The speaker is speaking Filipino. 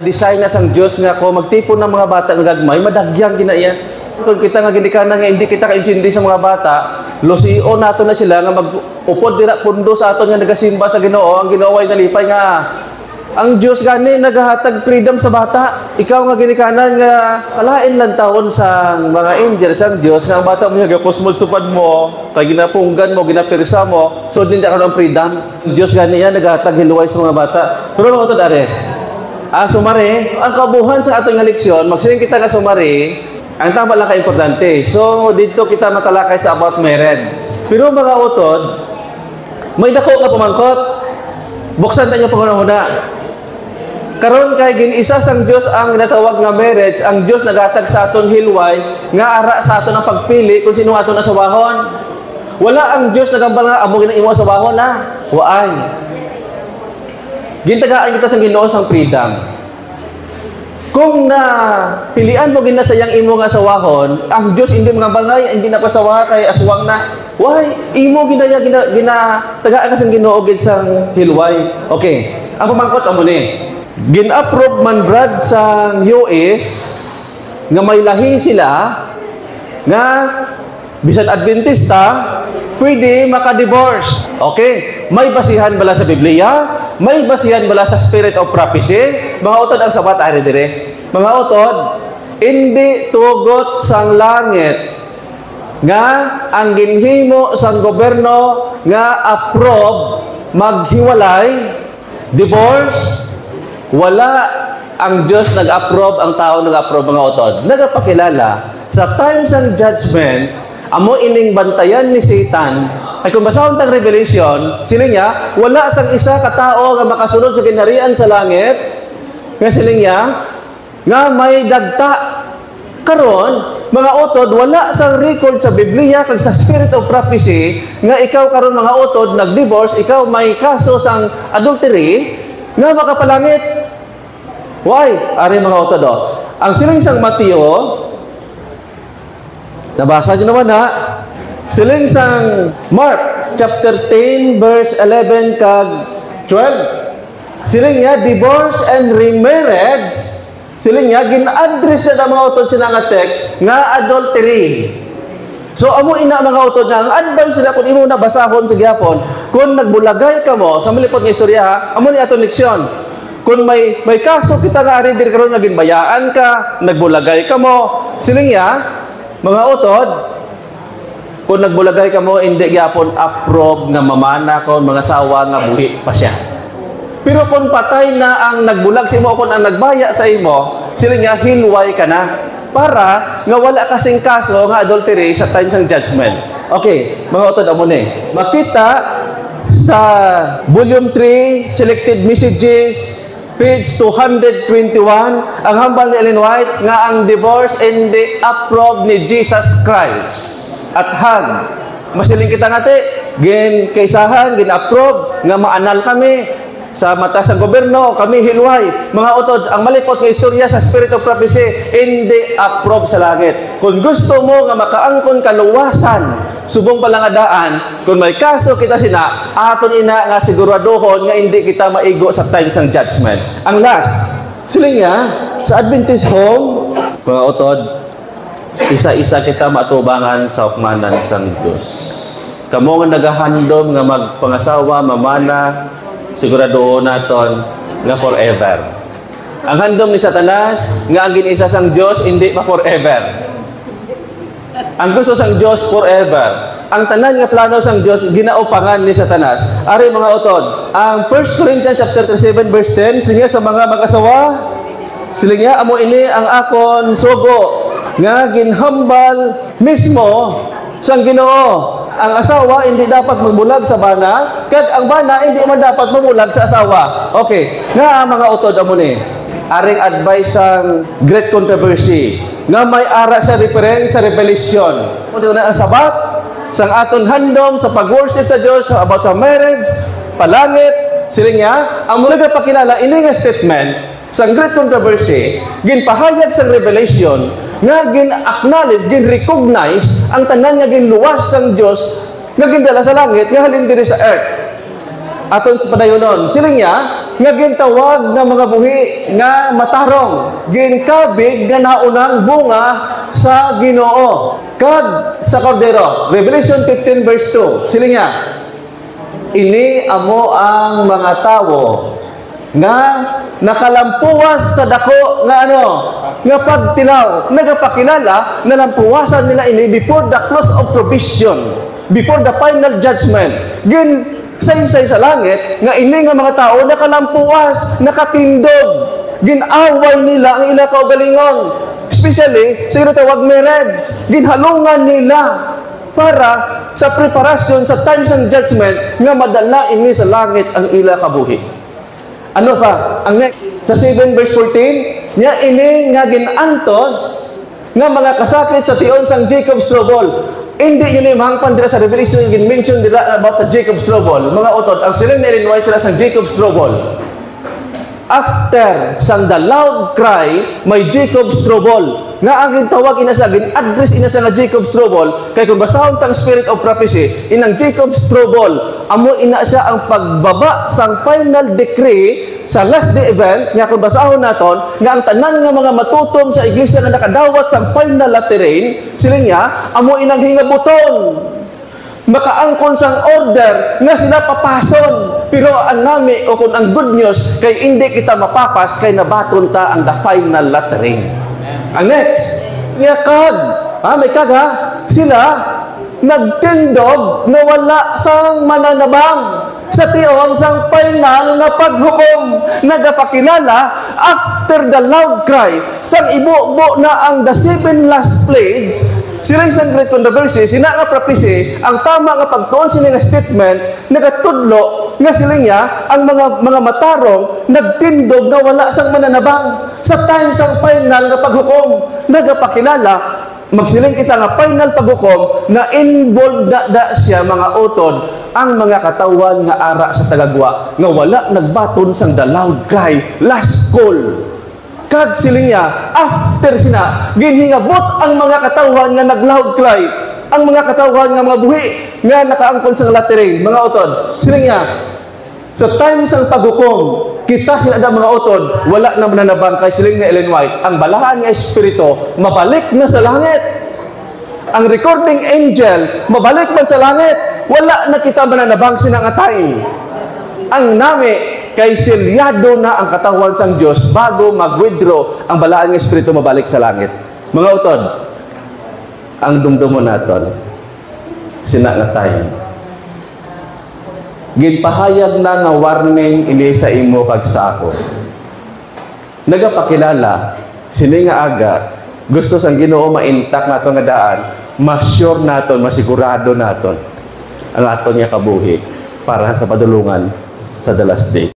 Design na sang Diyos nga ko magtipon ng mga bata nga gagmay madagyang ginaya. Kung kita nga ginikanan nga hindi kita kaintindi sa mga bata, losio nato na sila nga magupod dira pundo sa aton nga nagasimba sa Ginoo, ang Ginoo ay nalipay nga ang Diyos gani nagahatag freedom sa bata. Ikaw nga ginikanan nga kalain lang taon sa mga angels ang Diyos nga ang bata mo gapos mo stupad mo, kay ginapunggan mo, ginapirsa mo, so hindi ka ng freedom. Diyos gani yan nagahatag hiluway sa mga bata. Pero mga to dare. Sumari, ang kabuhan sa atong leksyon, magsiling kita ka sumari, ang tama lang ka-importante. So, dito kita matalakay sa about marriage. Pero mga utod, may dako nga pumangkot. Buksan tayo pangunahuna. Karon kay gin-isa sang Dios ang ginatawag nga marriage, ang Dios nagatag sa aton hilway nga ara sa aton ang pagpili kung sino aton asawahon. Wala ang Dios nagambal nga amo ginimo asawahon na. Waay. Gintagaan kita sa Ginoo sang freedom. Kung na pilian mo gina sayang imo nga asawahon, ang Dios hindi mga bangay, hindi na pasawa kay aswang na. Why? Imo gina tagaan ka sang Ginoo gid sang hilway. Okay. Ang pamangkot amo ni. Gin-approve man brad sang US nga may lahi sila nga bisan Adventista pwede maka-divorce. Okay? May basihan bala sa Biblia? May basihan bala sa Spirit of Prophecy? Mga utod ang sabat ari dire. Mga utod, hindi tugot sang langit nga ang ginhimo sang gobyerno nga approve maghiwalay, divorce, wala ang Diyos nag-approve, ang tao nag-approve mga utod. Nagapakilala sa times and judgment amo ining bantayan ni Satan. Ay kung basahon tang Revelation, siling niya, wala sang isa ka tao nga makasunod sa ginharian sa langit, nga siling niya, nga may dagta. Karon, mga utod, wala sang record sa Biblia kag sa Spirit of Prophecy, nga ikaw karon mga utod, nag-divorce, ikaw may kaso sang adultery, nga makapalangit. Why? Ari mga utod, ang siling sang Mateo, nabasa nyo naman ha, siling sang Mark chapter 10 verse 11 kag 12. Siling niya divorce and remarriage. Siling niya gin-address na mga utod sila nga text nga adultery. So amo ina mga utod nga ang advice sila kun imo na basahon sa gyapon kun nagbulagay ka mo sa malipot nga istorya ha, amo ni aton leksyon. Kung may kaso kita nga ari diri karon nga ginbayaan ka, nagbulagay ka mo, siling niya mga utod, kung nagbulagay ka mo, hindi gyapon approve nga mamana kon mga sawa nga buhi pa siya. Pero kung patay na ang nagbulag sa imo, kung ang nagbaya sa imo, sila nga hilway ka na. Para nga wala kasing kaso nga adultery sa times ng judgment. Okay, mga utod, amo ni. Makita sa volume 3, selected messages, page 221, ang hambal ni Ellen White nga ang divorce hindi approve ni Jesus Christ. At hag, masiling kita ngati, gin kaisahan, gin approve, nga maanal kami sa mata sa gobyerno, kami hilway. Mga utod, ang malipot nga istorya sa Spirit of Prophecy, hindi approve sa langit. Kung gusto mo nga makaangkon kaluwasan, subong palangadaan, kung may kaso kita sina, aton ina nga siguraduhon nga hindi kita maigo sa times ng judgment. Ang last, siling nga, sa Adventist home, mga utod, isa-isa kita matubangan sa hukmanan sang Diyos. Kamo nga nagahandom nga magpangasawa, mamana, siguraduhon naton nga forever. Ang handom ni Satanas nga ang ginisa sang Diyos hindi pa forever. Ang gusto sang Diyos forever. Ang tanan nga plano sang Diyos ginaupangan ni Satanas. Ari mga utod, ang 1 Corinthians chapter 37 verse 10 silinga sa mga mag-asawa, silinga amo ini ang akon sugo nga ginhambal mismo sang Ginoo. Ang asawa hindi dapat magbulag sa bana, kag ang bana hindi man dapat mamulag sa asawa. Okay, nga mga utod amo ni. Aring advice sang great controversy nga may ara sa reference sa Revelation. Kung na ang sabat sang aton handom sa pag-worship sa Dios about sa marriage, palangit, siling nga ang mula pakilala ini nga statement sang great controversy ginpahayag sang Revelation nga gin-acknowledge, gin-recognize ang tanan nga ginluwas sang Dios nga gindala sa langit nga halin diri sa earth. Aton sa padayonon, siling niya nga gintawag nga mga buhi nga matarong, ginkabig nga naunang bunga sa Ginoo. Kag sa Kordero, Revelation 15 verse 2, siling niya, ini amo ang mga tawo nga nakalampuwas sa dako nga nga pagtilaw, nagapakilala na lampuwasan nila ini before the close of provision, before the final judgment. Saysay sa langit nga ini nga mga tao nakalampuwas, nakatindog, ginaway nila ang ila kaugalingon, especially sa ginatawag marriage, ginhalungan nila para sa preparasyon sa times ng judgment nga madala ini sa langit ang ila kabuhi. Ano pa? Ang next, sa 7 verse 14, niya ini nga ginantos nga mga kasakit sa tion sang Jacob's trouble. Hindi yun yung mahangpan dira sa Revelation yung mention dira about sa Jacob's trouble. Mga utod, ang siling na sila sa Jacob's trouble. After sang the loud cry, may Jacob's trouble. Nga ang gintawag ina sa gin-address ina sa nga Jacob's trouble, kay kung basahon tang spirit of prophecy, inang Jacob's trouble, amo ina siya ang pagbaba sang final decree sa last day event, nga kung basahon naton, nga ang tanan nga mga matutom sa iglesia nga nakadawat sa final lateran, sila niya, amo inang hingabuton. Makaangkon sang order nga sila papason. Pero ang nami o kung ang good news kay hindi kita mapapas kay nabaton ta ang the final lateran. Ang next, nga kag, may kag ha, sila nagtindog na wala sang mananabang sa tiong sang final na paghukom, nagapakilala after the loud cry sang ibubo na ang the 7 last plagues. Sila isang great controversy, sina nga prophecy, ang tama nga pagtuon sila nga statement, nagatudlo nga sila niya, ang mga matarong, nagtindog na wala sang mananabang sa time sang final nga paghukom, nagapakilala, magsiling kita nga final paghukom na involved da siya mga utod ang mga katawan nga ara sa tagagwa nga wala nagbaton sang the loud cry, last call. Kag siling niya, after sina, ginhingabot ang mga katawan nga nag-loud cry, ang mga katawan nga mga buhi nga nakaangkon sa lateran, mga utod. Siling niya, sa time sang paghukom, kita sila mga utod, wala na mananabang kay siling ni Ellen White, ang balahan nga espiritu, mabalik na sa langit. Ang recording angel, mabalik man sa langit, wala na kita mananabang sinang time. Ang nami, kay selyado na ang katawan sang Diyos bago mag-withdraw ang balaan ng Espiritu mabalik sa langit. Mga utod, ang dumdumo naton, sina nga tayo. Ginpahayag na nga warning ini sa imo kag sa ako. Nagapakilala, sini nga aga, gusto sang Ginoo ma-intact nato nga daan, ma-sure naton, masigurado naton ang aton nga kabuhi para sa padulungan sa the last day.